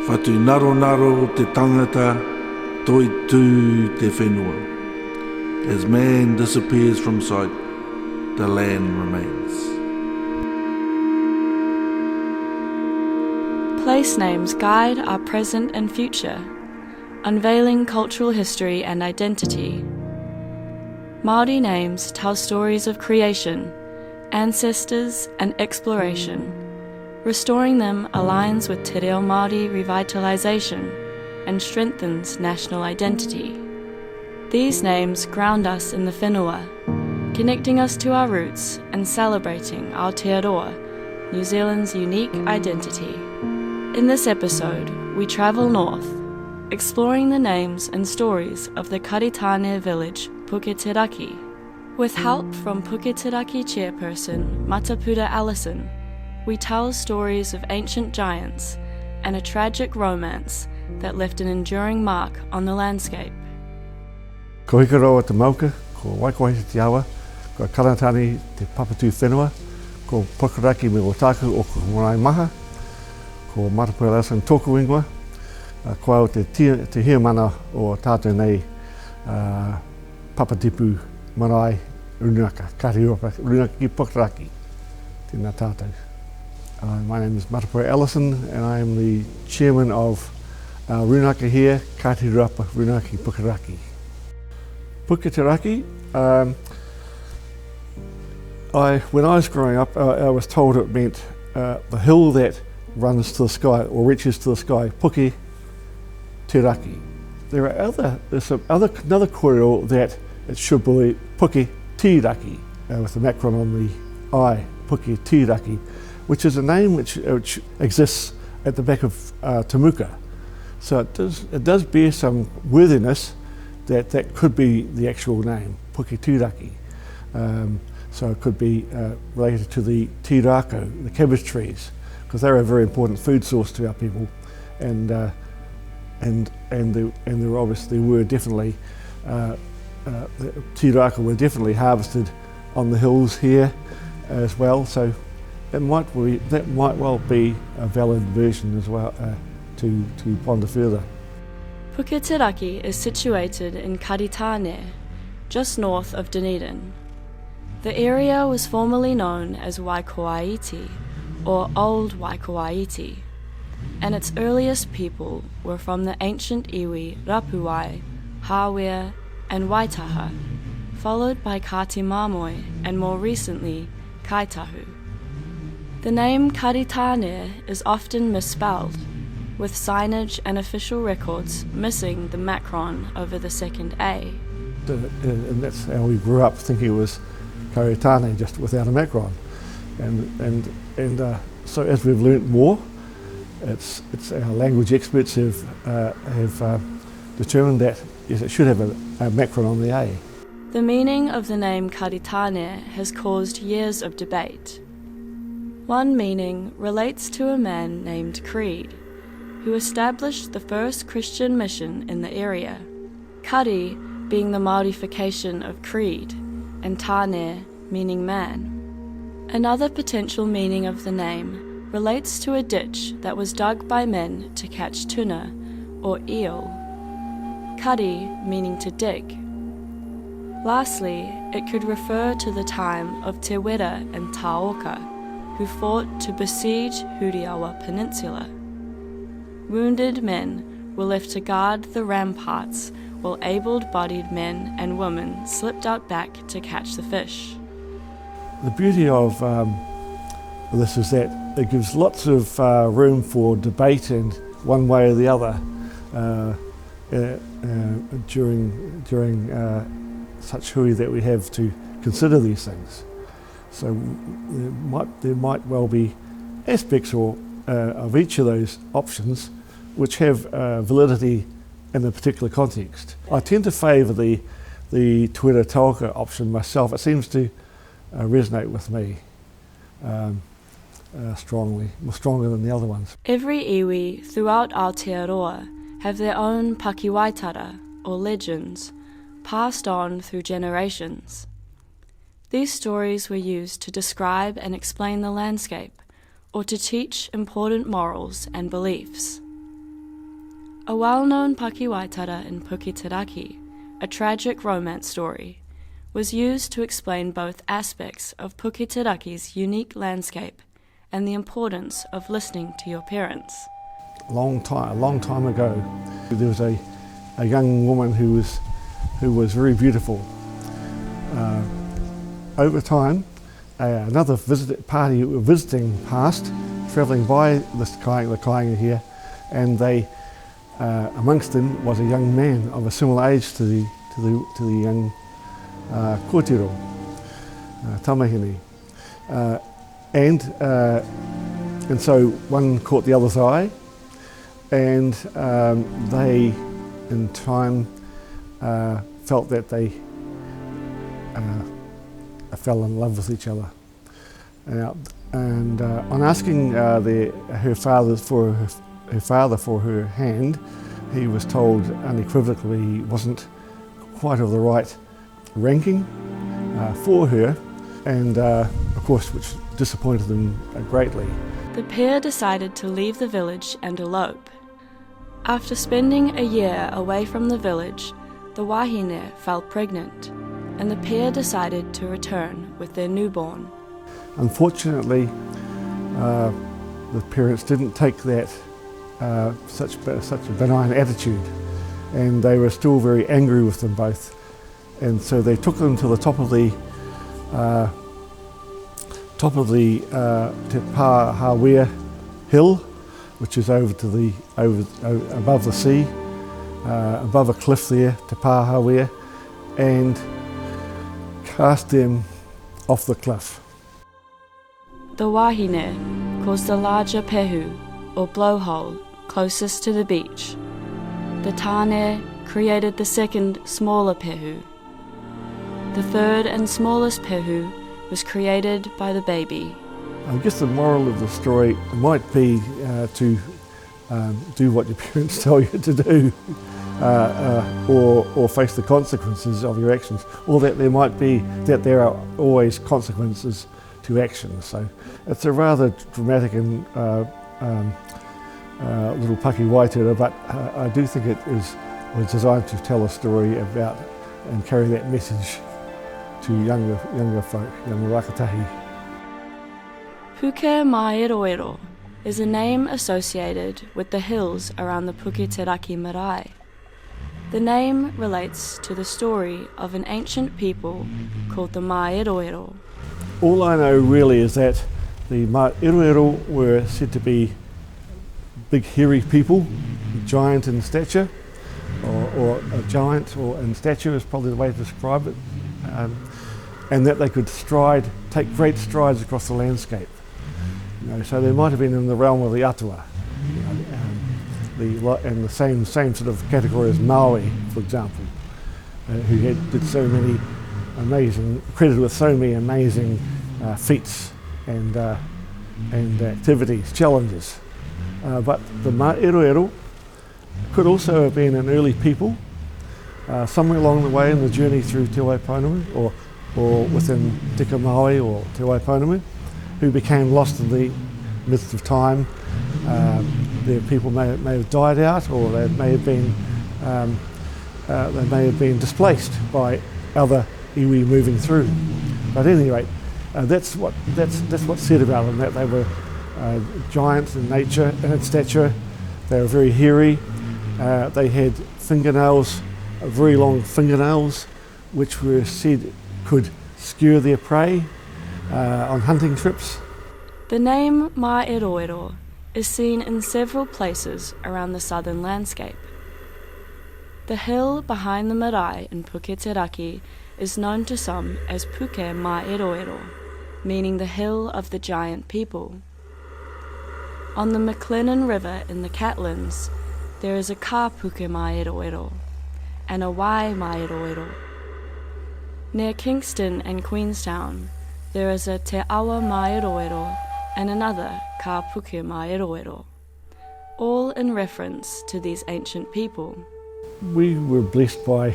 Whatu naro naro te tangata, Toitū te whenua. As man disappears from sight, the land remains. Place names guide our present and future, unveiling cultural history and identity. Māori names tell stories of creation, ancestors and exploration. Restoring them aligns with Te Reo Māori revitalisation and strengthens national identity. These names ground us in the whenua, connecting us to our roots and celebrating Aotearoa, New Zealand's unique identity. In this episode, we travel north, exploring the names and stories of the Karitane village, Puketeraki. With help from Puketeraki chairperson Matapura Ellison, we tell stories of ancient giants and a tragic romance that left an enduring mark on the landscape. Ko hikaroa te mauka, ko waikohi te awa, ko Karitane te papatū whenua, ko Puketeraki me o tāku o ko marae maha, ko Matapura Ellison tōku ingoa, ko au te hiamana o tātou nei papatipu marae runaka, kariropa, runaka ki Puketeraki, tēnā tātou. My name is Matapura Ellison and I am the chairman of our runaka here, Katirapa Runaki Puketeraki. Puketeraki, when I was growing up, I was told it meant the hill that runs to the sky or reaches to the sky, Puketeraki. There's another kōrero that it should be Puketeraki, with the macron on the I, Puketeraki, which is a name which exists at the back of Temuka. So it does bear some worthiness that could be the actual name, Puketeraki. So it could be related to the tirako, the cabbage trees, because they're a very important food source to our people, and there obviously were definitely the tirako were definitely harvested on the hills here as well. So that might well be a valid version as well to ponder further. Puketeraki is situated in Karitane, just north of Dunedin. The area was formerly known as Waikoaiti, or Old Waikoaiti, and its earliest people were from the ancient iwi Rapuai, Hawea and Waitaha, followed by Kati Mamoi and more recently Kaitahu. The name Karitane is often misspelled, with signage and official records missing the macron over the second A. And that's how we grew up, thinking it was Karitane, just without a macron. And so as we've learnt more, it's our language experts have determined that yes, it should have a macron on the A. The meaning of the name Karitane has caused years of debate. One meaning relates to a man named Creed, who established the first Christian mission in the area, Kari being the Māorification of creed, and Tane meaning man. Another potential meaning of the name relates to a ditch that was dug by men to catch tuna, or eel. Kari meaning to dig. Lastly, it could refer to the time of Te Wera and Taoka, who fought to besiege Huriawa Peninsula. Wounded men were left to guard the ramparts while able-bodied men and women slipped out back to catch the fish. The beauty of this is that it gives lots of room for debate and one way or the other during such hui that we have to consider these things. So there might well be aspects of each of those options which have validity in a particular context. I tend to favour the Tuera Tauka option myself. It seems to resonate with me strongly, more stronger than the other ones. Every iwi throughout Aotearoa have their own pakiwaitara, or legends, passed on through generations. These stories were used to describe and explain the landscape, or to teach important morals and beliefs. A well-known pakiwaitara in Puketeraki, a tragic romance story, was used to explain both aspects of Puketeraki's unique landscape and the importance of listening to your parents. A long time ago, there was a young woman who was very beautiful. Over time, another party visiting past, travelling by the kainga here, and they, amongst them was a young man of a similar age to the young kōtiro, tamahine, and so one caught the other's eye, and they, in time, felt that they fell in love with each other. And on asking her father for her hand, he was told unequivocally he wasn't quite of the right ranking for her, and of course, which disappointed them greatly. The pair decided to leave the village and elope. After spending a year away from the village, the wahine fell pregnant, and the pair decided to return with their newborn. Unfortunately, the parents didn't take that such a benign attitude, and they were still very angry with them both. And so they took them to the top of the Te Pāhawea hill, which is above the sea, above a cliff there, Te Pāhawea, and cast them off the cliff. The wahine caused the larger pehu, or blowhole, closest to the beach. The tāne created the second, smaller pehu. The third and smallest pehu was created by the baby. I guess the moral of the story might be to do what your parents tell you to do, or face the consequences of your actions, or that there are always consequences to actions. So it's a rather dramatic and little pakiwaitara, but I do think it was designed to tell a story about and carry that message to younger folk, younger rakatahi. Puke Māeroero is a name associated with the hills around the Puketeraki marae. The name relates to the story of an ancient people called the Māeroero. All I know really is that the Māeroero were said to be big hairy people, giant in stature, or a giant or in stature is probably the way to describe it, and that they could take great strides across the landscape. So they might have been in the realm of the atua, and the same sort of category as Maui, for example, who did so many credited with so many amazing feats and activities, challenges. But the Māeroero could also have been an early people, somewhere along the way in the journey through Te Waiponamu, or within Tika Maui or Te Waiponamu, who became lost in the midst of time. Their people may have died out, or they may have been displaced by other iwi moving through. But at any rate, that's what's said about them, that they were giants in nature and in stature. They were very hairy. They had fingernails, very long fingernails, which were said could skewer their prey on hunting trips. The name Māeroero is seen in several places around the southern landscape. The hill behind the marae in Puketeraki is known to some as Puke Māeroero, meaning the hill of the giant people. On the McLennan River in the Catlins, there is a ka Puke Māeroero and a wai Māeroero. Near Kingston and Queenstown, there is a Te Awa Māeroero and another ka Puke Māeroero, all in reference to these ancient people. We were blessed by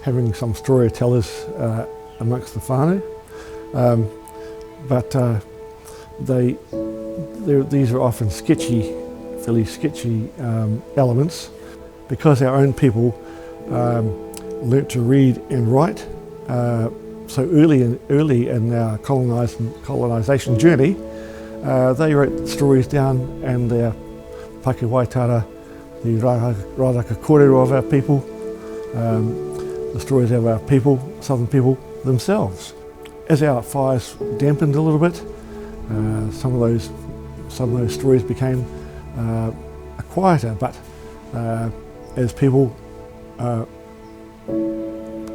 having some storytellers amongst the whānau, but these are often fairly sketchy elements, because our own people learnt to read and write so early in our colonisation journey, they wrote stories down, and their Pāke Waitara, the rāraka kōrero of our people, the stories of our people, southern people themselves. As our fires dampened a little bit, some of those stories became quieter, but as people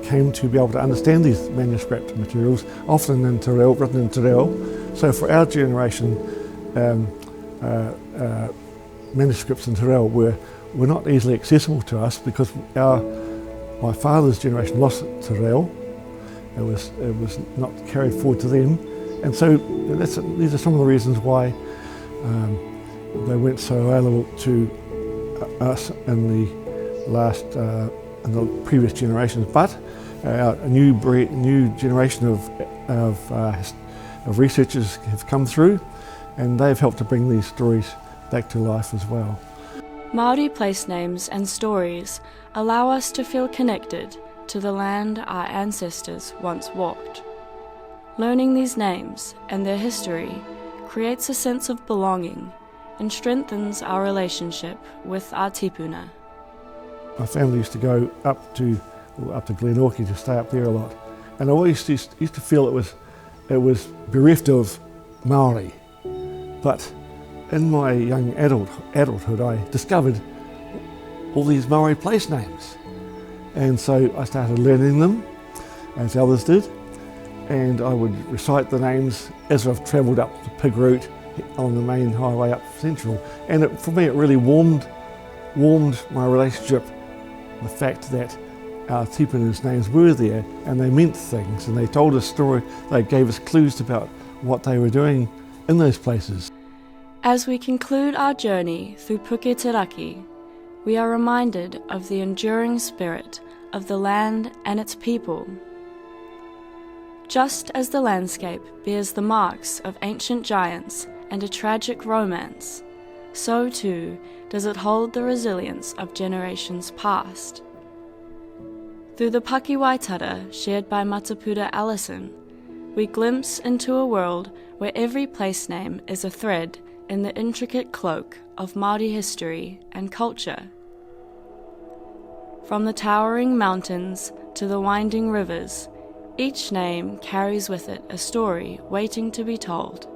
came to be able to understand these manuscript materials, often in te reo, written in te reo. So for our generation, manuscripts in te reo were not easily accessible to us, because my father's generation lost te reo. It was not carried forward to them, and so these are some of the reasons why they weren't so available to us in the previous generations. But a new generation of researchers have come through, and they've helped to bring these stories back to life as well. Māori place names and stories allow us to feel connected to the land our ancestors once walked. Learning these names and their history creates a sense of belonging and strengthens our relationship with our tipuna. My family used to go up to Glenorchy to stay up there a lot, and I always used to feel it was bereft of Māori. But in my young adulthood, I discovered all these Māori place names, and so I started learning them, as others did, and I would recite the names as I've travelled up the Pig Route on the main highway up Central, and for me it really warmed my relationship, the fact that our tipuna's names were there, and they meant things, and they told us story. They gave us clues about what they were doing in those places. As we conclude our journey through Puketeraki, we are reminded of the enduring spirit of the land and its people. Just as the landscape bears the marks of ancient giants and a tragic romance, so too does it hold the resilience of generations past. Through the Pāke Waitara shared by Matapura Ellison, we glimpse into a world where every place name is a thread in the intricate cloak of Māori history and culture. From the towering mountains to the winding rivers, each name carries with it a story waiting to be told.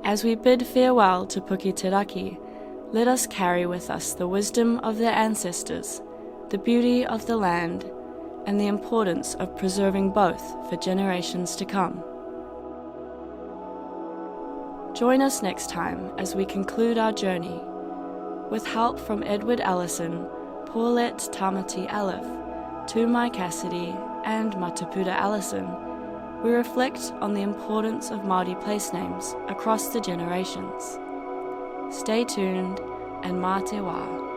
As we bid farewell to Puketeraki, let us carry with us the wisdom of their ancestors, the beauty of the land, and the importance of preserving both for generations to come. Join us next time as we conclude our journey. With help from Edward Ellison, Paulette Tamati Elif, Tumai Cassidy, and Matapura Ellison, we reflect on the importance of Māori place names across the generations. Stay tuned, and mā te wā.